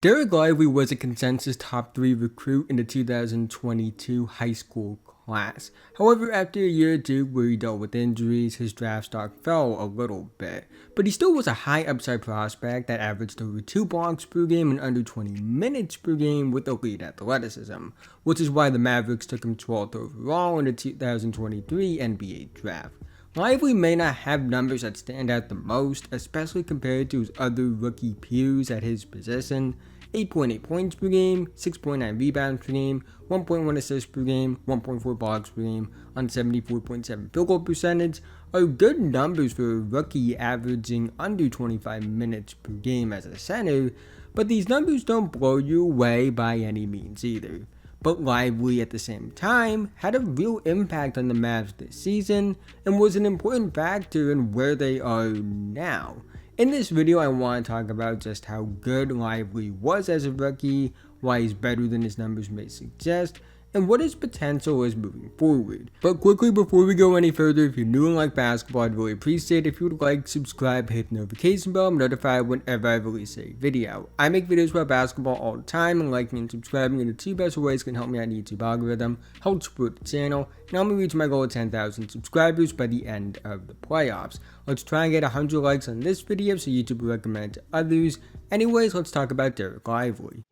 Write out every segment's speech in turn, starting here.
Dereck Lively was a consensus top 3 recruit in the 2022 high school class. However, after a year or two where he dealt with injuries, his draft stock fell a little bit. But he still was a high upside prospect that averaged over 2 blocks per game and under 20 minutes per game with elite athleticism, which is why the Mavericks took him 12th overall in the 2023 NBA draft. Lively may not have numbers that stand out the most, especially compared to his other rookie peers at his position. 8.8 points per game, 6.9 rebounds per game, 1.1 assists per game, 1.4 blocks per game on 74.7 field goal percentage are good numbers for a rookie averaging under 25 minutes per game as a center, but these numbers don't blow you away by any means either. But Lively at the same time had a real impact on the Mavs this season and was an important factor in where they are now. In this video, I want to talk about just how good Lively was as a rookie, why he's better than his numbers may suggest, and what his potential is moving forward. But quickly before we go any further, if you're new and like basketball, I'd really appreciate it if you would like, subscribe, hit the notification bell, and notify whenever I release a video. I make videos about basketball all the time, and liking and subscribing are the two best ways can help me out in the YouTube algorithm, help support the channel, and help me reach my goal of 10,000 subscribers by the end of the playoffs. Let's try and get 100 likes on this video so YouTube will recommend it to others. Anyways, let's talk about Dereck Lively.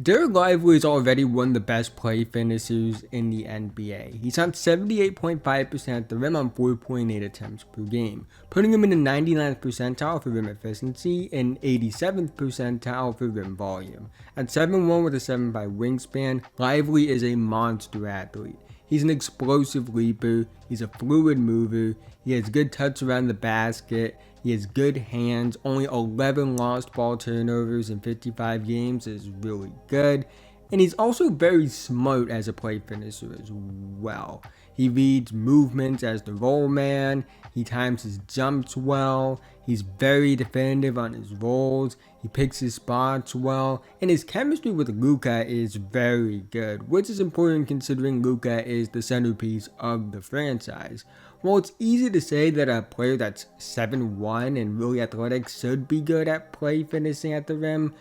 Dereck Lively is already one of the best play finishers in the NBA. He's on 78.5% at the rim on 4.8 attempts per game, putting him in the 99th percentile for rim efficiency and 87th percentile for rim volume. At 7'1" with a 7'5" wingspan, Lively is a monster athlete. He's an explosive leaper, he's a fluid mover, he has good touch around the basket, he has good hands, only 11 lost ball turnovers in 55 games is really good, and he's also very smart as a play finisher as well. He reads movements as the roll man, he times his jumps well, he's very definitive on his rolls, he picks his spots well, and his chemistry with Luka is very good, which is important considering Luka is the centerpiece of the franchise. While it's easy to say that a player that's 7'1" and really athletic should be good at play finishing at the rim,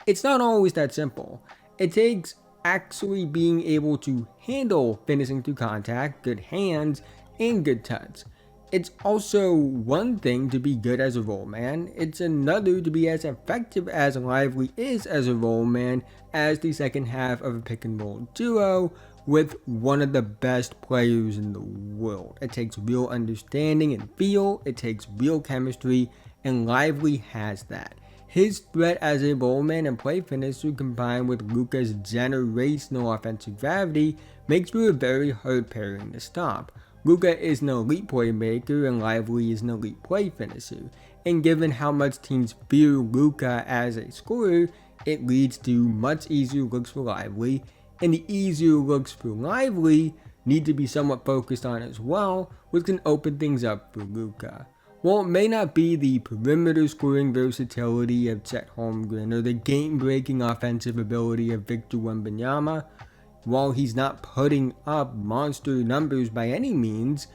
it's not always that simple. It takes actually being able to handle finishing through contact, good hands, and good touch. It's also one thing to be good as a roll man, it's another to be as effective as Lively is as a roll man as the second half of a pick and roll duo with one of the best players in the world. It takes real understanding and feel, it takes real chemistry, and Lively has that. His threat as a roll man and play finisher combined with Luka's generational offensive gravity makes for a very hard pairing to stop. Luka is an elite playmaker and Lively is an elite play finisher, and given how much teams fear Luka as a scorer, it leads to much easier looks for Lively, and the easier looks for Lively need to be somewhat focused on as well, which can open things up for Luka. While it may not be the perimeter scoring versatility of Chet Holmgren or the game-breaking offensive ability of Victor Wembanyama, while he's not putting up monster numbers by any means,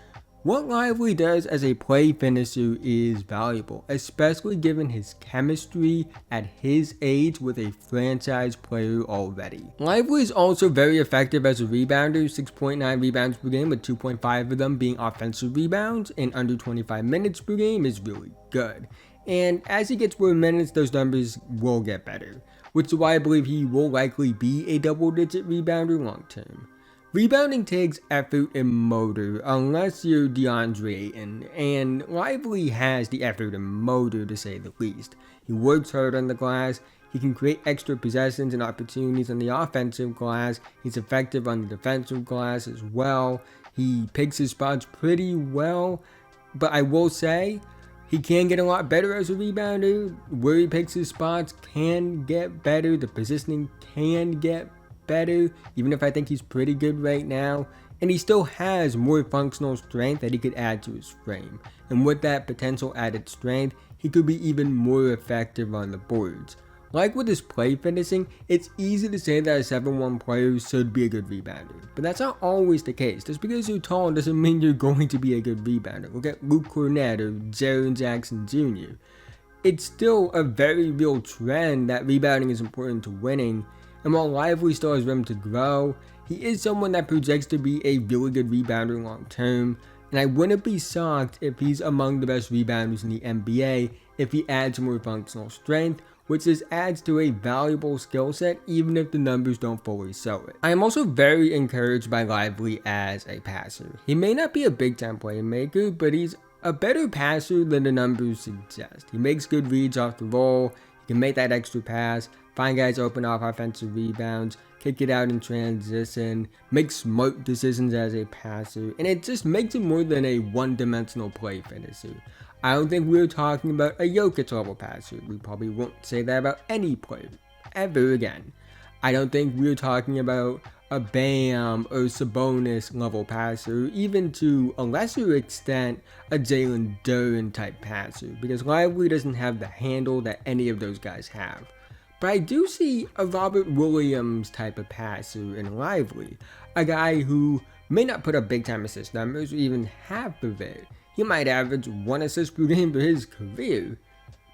what Lively does as a play finisher is valuable, especially given his chemistry at his age with a franchise player already. Lively is also very effective as a rebounder, 6.9 rebounds per game with 2.5 of them being offensive rebounds, and under 25 minutes per game is really good. And as he gets more minutes, those numbers will get better, which is why I believe he will likely be a double-digit rebounder long term. Rebounding takes effort and motor, unless you're DeAndre Ayton, and Lively has the effort and motor to say the least. He works hard on the glass, he can create extra possessions and opportunities on the offensive glass, he's effective on the defensive glass as well, he picks his spots pretty well, but I will say, he can get a lot better as a rebounder. Where he picks his spots can get better, the positioning can get better, even if I think he's pretty good right now, and he still has more functional strength that he could add to his frame, and with that potential added strength, he could be even more effective on the boards. Like with his play finishing, it's easy to say that a 7'1 player should be a good rebounder, but that's not always the case. Just because you're tall doesn't mean you're going to be a good rebounder. Look at Luke Cornett or Jaren Jackson Jr. It's still a very real trend that rebounding is important to winning, and while Lively still has room to grow, he is someone that projects to be a really good rebounder long term, and I wouldn't be shocked if he's among the best rebounders in the NBA if he adds more functional strength, which just adds to a valuable skill set even if the numbers don't fully show it. I am also very encouraged by Lively as a passer. He may not be a big time playmaker, but he's a better passer than the numbers suggest. He makes good reads off the roll, he can make that extra pass, find guys open off offensive rebounds, kick it out in transition, make smart decisions as a passer, and it just makes him more than a one-dimensional play finisher. I don't think we're talking about a Jokic level passer. We probably won't say that about any player ever again. I don't think we're talking about a Bam or Sabonis level passer, even to a lesser extent a Jalen Duren type passer, because Lively doesn't have the handle that any of those guys have. But I do see a Robert Williams type of passer in Lively, a guy who may not put up big time assist numbers or even half of it. He might average 1 assist per game for his career,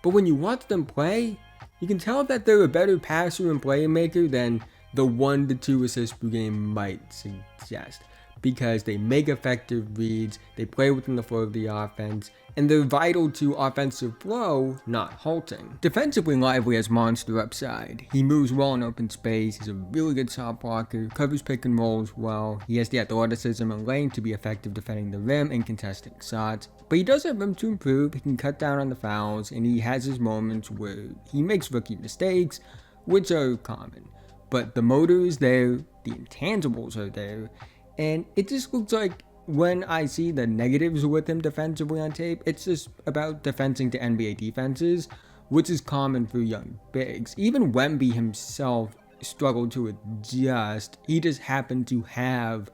but when you watch them play, you can tell that they're a better passer and playmaker than the 1 to 2 assists per game might suggest, because they make effective reads, they play within the flow of the offense, and they're vital to offensive flow, not halting. Defensively, Lively has monster upside. He moves well in open space, he's a really good shot blocker, covers pick and rolls well, he has the athleticism and length to be effective defending the rim and contesting shots, but he does have room to improve. He can cut down on the fouls, and he has his moments where he makes rookie mistakes, which are common. But the motor is there, the intangibles are there, and it just looks like when I see the negatives with him defensively on tape, it's just about defending to NBA defenses, which is common for young bigs. Even Wemby himself struggled to adjust. He just happened to have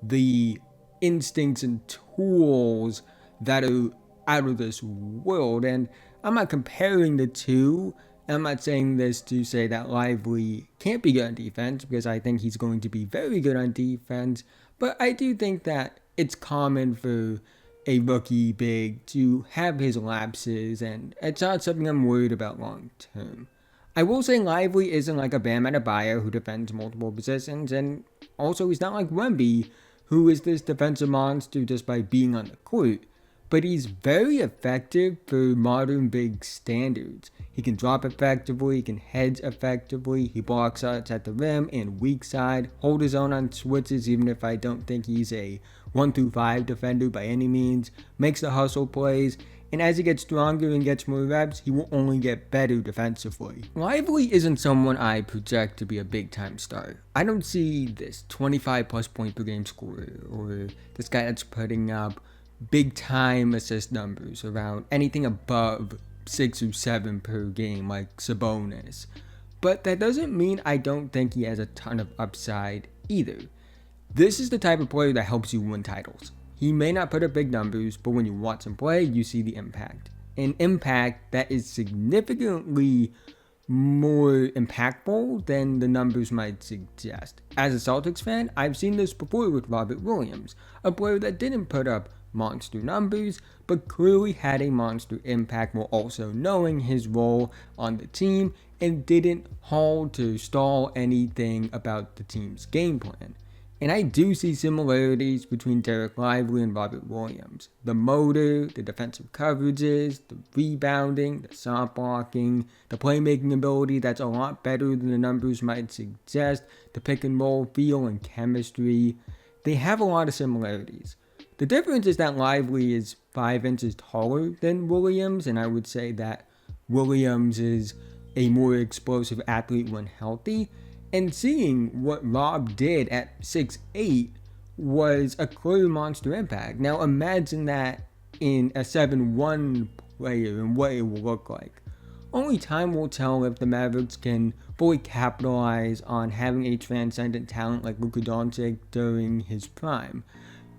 the instincts and tools that are out of this world, and I'm not comparing the two. I'm not saying this to say that Lively can't be good on defense, because I think he's going to be very good on defense, but I do think that it's common for a rookie big to have his lapses, and it's not something I'm worried about long term. I will say Lively isn't like a Bam Adebayo who defends multiple positions, and also he's not like Wemby, who is this defensive monster just by being on the court. But he's very effective for modern big standards. He can drop effectively, he can hedge effectively, he blocks shots at the rim and weak side, hold his own on switches even if I don't think he's a 1-5 defender by any means, makes the hustle plays, and as he gets stronger and gets more reps, he will only get better defensively. Lively isn't someone I project to be a big time star. I don't see this 25 plus point per game scorer, or this guy that's putting up big time assist numbers around anything above 6 or 7 per game like Sabonis. But that doesn't mean I don't think he has a ton of upside either. This is the type of player that helps you win titles. He may not put up big numbers, but when you watch him play, you see the impact. An impact that is significantly more impactful than the numbers might suggest. As a Celtics fan, I've seen this before with Robert Williams, a player that didn't put up monster numbers, but clearly had a monster impact while also knowing his role on the team and didn't halt to stall anything about the team's game plan. And I do see similarities between Dereck Lively and Robert Williams. The motor, the defensive coverages, the rebounding, the shot blocking, the playmaking ability that's a lot better than the numbers might suggest, the pick and roll feel and chemistry. They have a lot of similarities. The difference is that Lively is 5 inches taller than Williams, and I would say that Williams is a more explosive athlete when healthy. And seeing what Rob did at 6'8" was a clear monster impact. Now imagine that in a 7'1" player and what it will look like. Only time will tell if the Mavericks can fully capitalize on having a transcendent talent like Luka Doncic during his prime.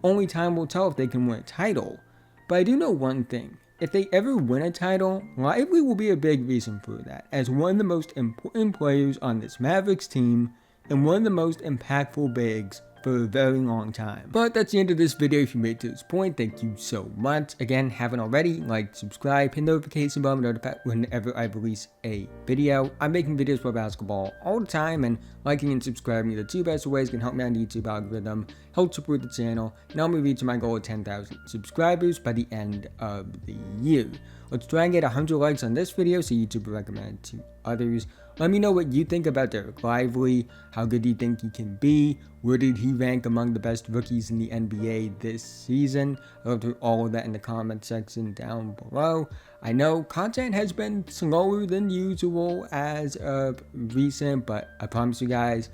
Only time will tell if they can win a title. But I do know one thing. if they ever win a title, Lively will be a big reason for that, as one of the most important players on this Mavericks team and one of the most impactful bigs for a very long time. But that's the end of this video. If you made it to this point, thank you so much. Again, haven't already, like, subscribe, hit the notification bell, notify whenever I release a video. I'm making videos for basketball all the time, and liking and subscribing are the two best ways can help me on the YouTube algorithm, help support the channel, and help me reach my goal of 10,000 subscribers by the end of the year. Let's try and get 100 likes on this video so YouTube will recommend it to others. Let me know what you think about Dereck Lively. How good do you think he can be? Where did he rank among the best rookies in the NBA this season? I'll go through all of that in the comment section down below. I know content has been slower than usual as of recent, but I promise you guys,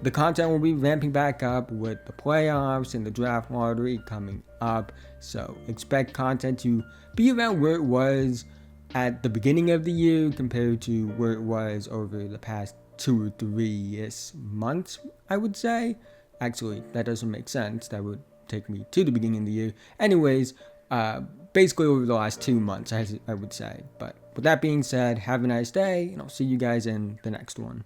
the content will be ramping back up with the playoffs and the draft lottery coming up. So expect content to be around where it was at the beginning of the year compared to where it was over the past 2 or 3 months, I would say. Actually, that doesn't make sense. That would take me to the beginning of the year. Anyways, basically over the last 2 months, I would say. But with that being said, have a nice day, and I'll see you guys in the next one.